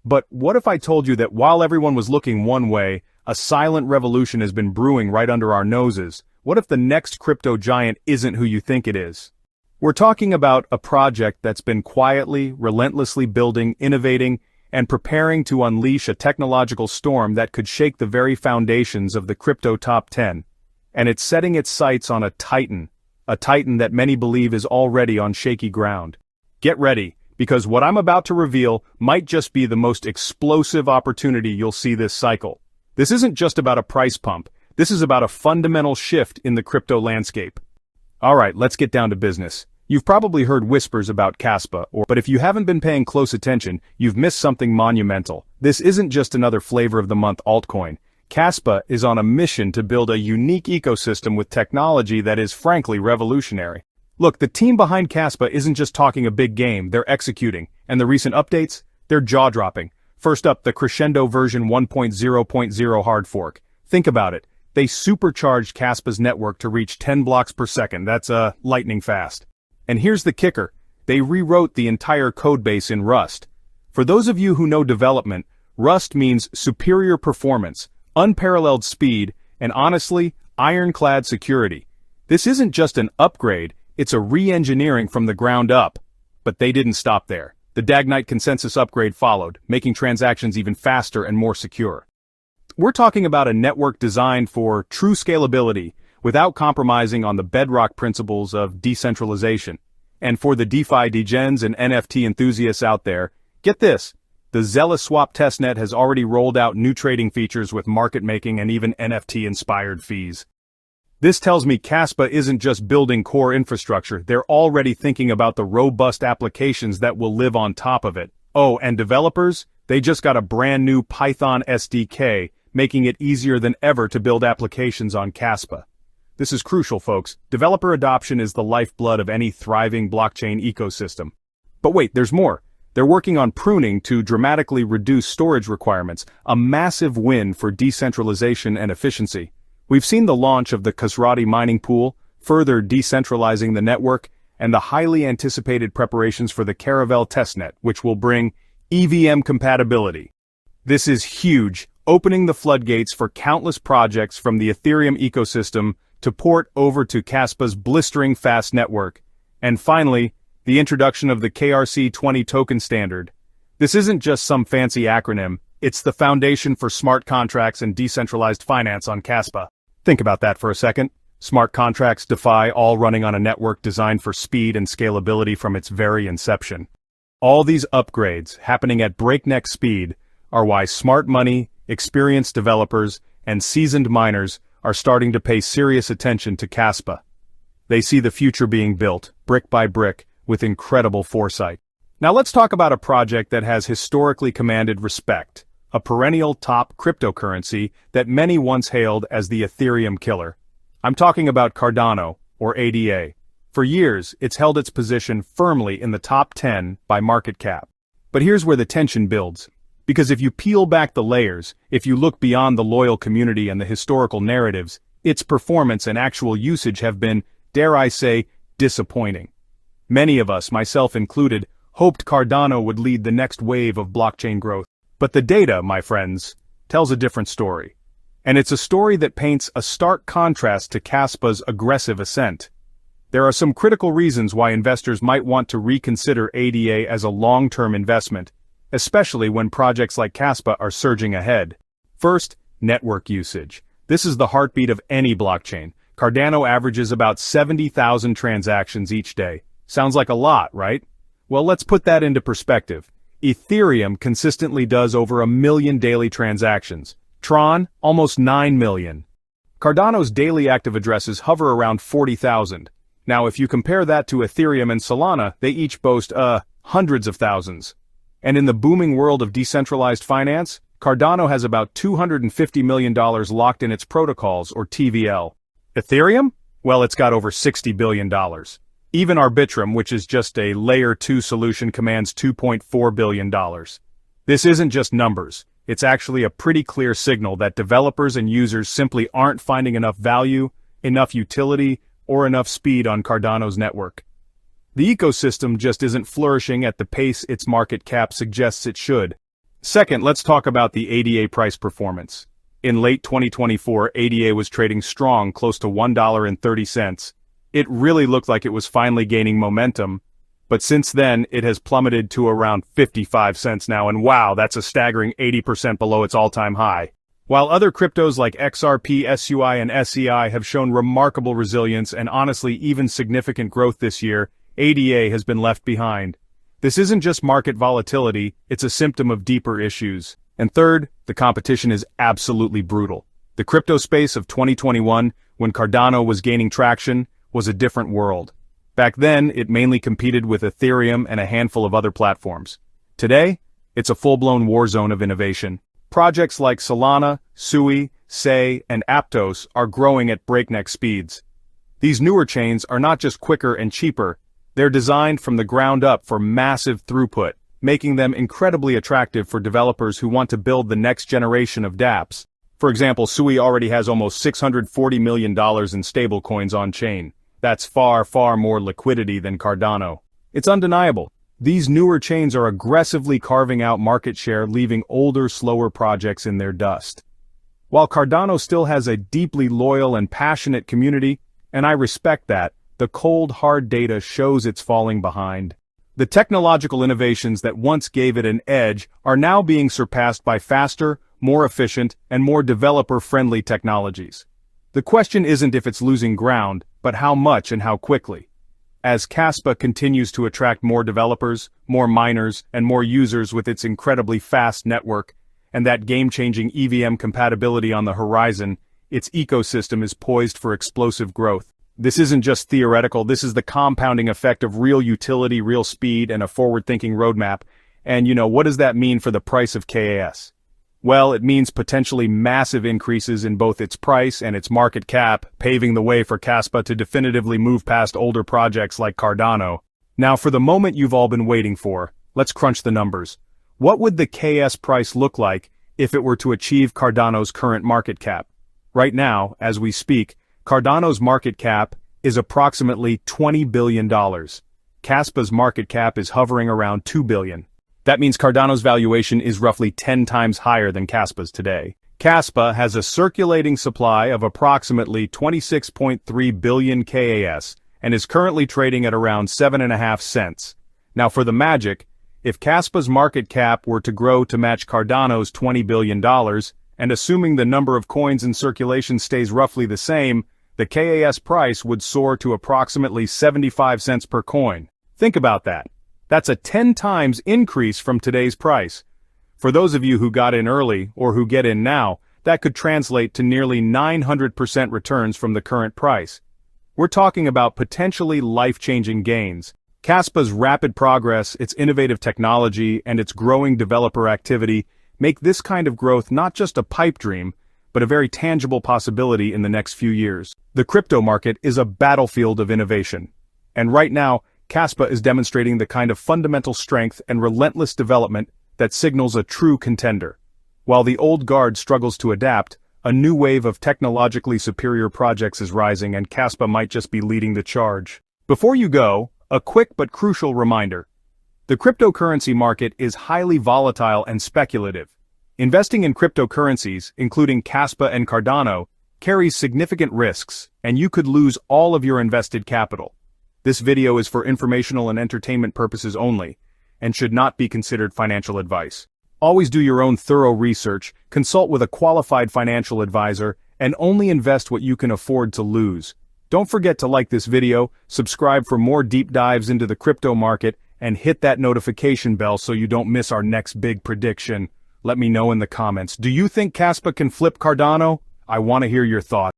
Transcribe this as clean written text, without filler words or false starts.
But what if I told you that while everyone was looking one way, a silent revolution has been brewing right under our noses? What if the next crypto giant isn't who you think it is? We're talking about a project that's been quietly, relentlessly building, innovating, and preparing to unleash a technological storm that could shake the very foundations of the crypto top 10. And it's setting its sights on a titan that many believe is already on shaky ground. Get ready, because what I'm about to reveal might just be the most explosive opportunity you'll see this cycle. This isn't just about a price pump, this is about a fundamental shift in the crypto landscape. Alright, let's get down to business. You've probably heard whispers about Kaspa, but if you haven't been paying close attention, you've missed something monumental. This isn't just another flavor of the month altcoin. Kaspa is on a mission to build a unique ecosystem with technology that is frankly revolutionary. Look, the team behind Kaspa isn't just talking a big game, they're executing. And the recent updates? They're jaw-dropping. First up, the Crescendo version 1.0.0 hard fork. Think about it. They supercharged Kaspa's network to reach 10 blocks per second. That's lightning fast. And here's the kicker. They rewrote the entire codebase in Rust. For those of you who know development, Rust means superior performance, unparalleled speed, and honestly, ironclad security. This isn't just an upgrade, it's a re-engineering from the ground up. But they didn't stop there. The Dagnite consensus upgrade followed, making transactions even faster and more secure. We're talking about a network designed for true scalability, without compromising on the bedrock principles of decentralization. And for the DeFi degens and NFT enthusiasts out there, get this. The zealous swap testnet has already rolled out new trading features with market making and even NFT-inspired fees. This tells me Kaspa isn't just building core infrastructure, they're already thinking about the robust applications that will live on top of it. Oh, and developers? They just got a brand new Python SDK, making it easier than ever to build applications on Kaspa. This is crucial, folks. Developer adoption is the lifeblood of any thriving blockchain ecosystem. But wait, there's more. They're working on pruning to dramatically reduce storage requirements, a massive win for decentralization and efficiency. We've seen the launch of the Kaspa mining pool, further decentralizing the network, and the highly anticipated preparations for the Caravel testnet, which will bring EVM compatibility. This is huge, opening the floodgates for countless projects from the Ethereum ecosystem to port over to Kaspa's blistering fast network. And finally, the introduction of the KRC20 token standard. This isn't just some fancy acronym, it's the foundation for smart contracts and decentralized finance on Kaspa. Think about that for a second. Smart contracts, DeFi, all running on a network designed for speed and scalability from its very inception. All these upgrades, happening at breakneck speed, are why smart money, experienced developers, and seasoned miners are starting to pay serious attention to Kaspa. They see the future being built, brick by brick, with incredible foresight. Now let's talk about a project that has historically commanded respect, a perennial top cryptocurrency that many once hailed as the Ethereum killer. I'm talking about Cardano, or ADA. For years, it's held its position firmly in the top 10 by market cap. But here's where the tension builds. Because if you peel back the layers, if you look beyond the loyal community and the historical narratives, its performance and actual usage have been, dare I say, disappointing. Many of us, myself included, hoped Cardano would lead the next wave of blockchain growth. But the data, my friends, tells a different story. And it's a story that paints a stark contrast to Kaspa's aggressive ascent. There are some critical reasons why investors might want to reconsider ADA as a long-term investment, especially when projects like Kaspa are surging ahead. First, network usage. This is the heartbeat of any blockchain. Cardano averages about 70,000 transactions each day. Sounds like a lot, right? Well, let's put that into perspective. Ethereum consistently does over 1 million daily transactions. Tron, almost 9 million. Cardano's daily active addresses hover around 40,000. Now, if you compare that to Ethereum and Solana, they each boast, hundreds of thousands. And in the booming world of decentralized finance, Cardano has about $250 million locked in its protocols, or TVL. Ethereum? Well, it's got over $60 billion. Even Arbitrum, which is just a Layer 2 solution, commands $2.4 billion. This isn't just numbers. It's actually a pretty clear signal that developers and users simply aren't finding enough value, enough utility, or enough speed on Cardano's network. The ecosystem just isn't flourishing at the pace its market cap suggests it should. Second, let's talk about the ADA price performance. In late 2024, ADA was trading strong, close to $1.30. It really looked like it was finally gaining momentum, but since then, it has plummeted to around 55 cents now, and wow, that's a staggering 80% below its all-time high. While other cryptos like XRP, SUI, and SEI have shown remarkable resilience and honestly even significant growth this year, ADA has been left behind. This isn't just market volatility, it's a symptom of deeper issues. And third, the competition is absolutely brutal. The crypto space of 2021, when Cardano was gaining traction, was a different world. Back then, it mainly competed with Ethereum and a handful of other platforms. Today, it's a full-blown war zone of innovation. Projects like Solana, Sui, Sei, and Aptos are growing at breakneck speeds. These newer chains are not just quicker and cheaper, they're designed from the ground up for massive throughput, making them incredibly attractive for developers who want to build the next generation of dApps. For example, Sui already has almost $640 million in stablecoins on-chain. That's far, far more liquidity than Cardano. It's undeniable. These newer chains are aggressively carving out market share, leaving older, slower projects in their dust. While Cardano still has a deeply loyal and passionate community, and I respect that, the cold, hard data shows it's falling behind. The technological innovations that once gave it an edge are now being surpassed by faster, more efficient, and more developer-friendly technologies. The question isn't if it's losing ground, but how much and how quickly. As Kaspa continues to attract more developers, more miners, and more users with its incredibly fast network, and that game-changing EVM compatibility on the horizon, its ecosystem is poised for explosive growth. This isn't just theoretical, this is the compounding effect of real utility, real speed, and a forward-thinking roadmap. And what does that mean for the price of KAS? Well, it means potentially massive increases in both its price and its market cap, paving the way for Kaspa to definitively move past older projects like Cardano. Now for the moment you've all been waiting for, let's crunch the numbers. What would the KS price look like if it were to achieve Cardano's current market cap? Right now, as we speak, Cardano's market cap is approximately $20 billion. Kaspa's market cap is hovering around $2 billion. That means Cardano's valuation is roughly 10 times higher than Kaspa's today. Kaspa has a circulating supply of approximately 26.3 billion KAS and is currently trading at around 7.5 cents. Now for the magic, if Kaspa's market cap were to grow to match Cardano's $20 billion, and assuming the number of coins in circulation stays roughly the same, the KAS price would soar to approximately 75 cents per coin. Think about that. That's a 10 times increase from today's price. For those of you who got in early or who get in now, that could translate to nearly 900% returns from the current price. We're talking about potentially life-changing gains. Kaspa's rapid progress, its innovative technology, and its growing developer activity make this kind of growth not just a pipe dream, but a very tangible possibility in the next few years. The crypto market is a battlefield of innovation. And right now, Kaspa is demonstrating the kind of fundamental strength and relentless development that signals a true contender. While the old guard struggles to adapt, a new wave of technologically superior projects is rising and Kaspa might just be leading the charge. Before you go, a quick but crucial reminder. The cryptocurrency market is highly volatile and speculative. Investing in cryptocurrencies, including Kaspa and Cardano, carries significant risks, and you could lose all of your invested capital. This video is for informational and entertainment purposes only, and should not be considered financial advice. Always do your own thorough research, consult with a qualified financial advisor, and only invest what you can afford to lose. Don't forget to like this video, subscribe for more deep dives into the crypto market, and hit that notification bell so you don't miss our next big prediction. Let me know in the comments. Do you think Kaspa can flip Cardano? I want to hear your thoughts.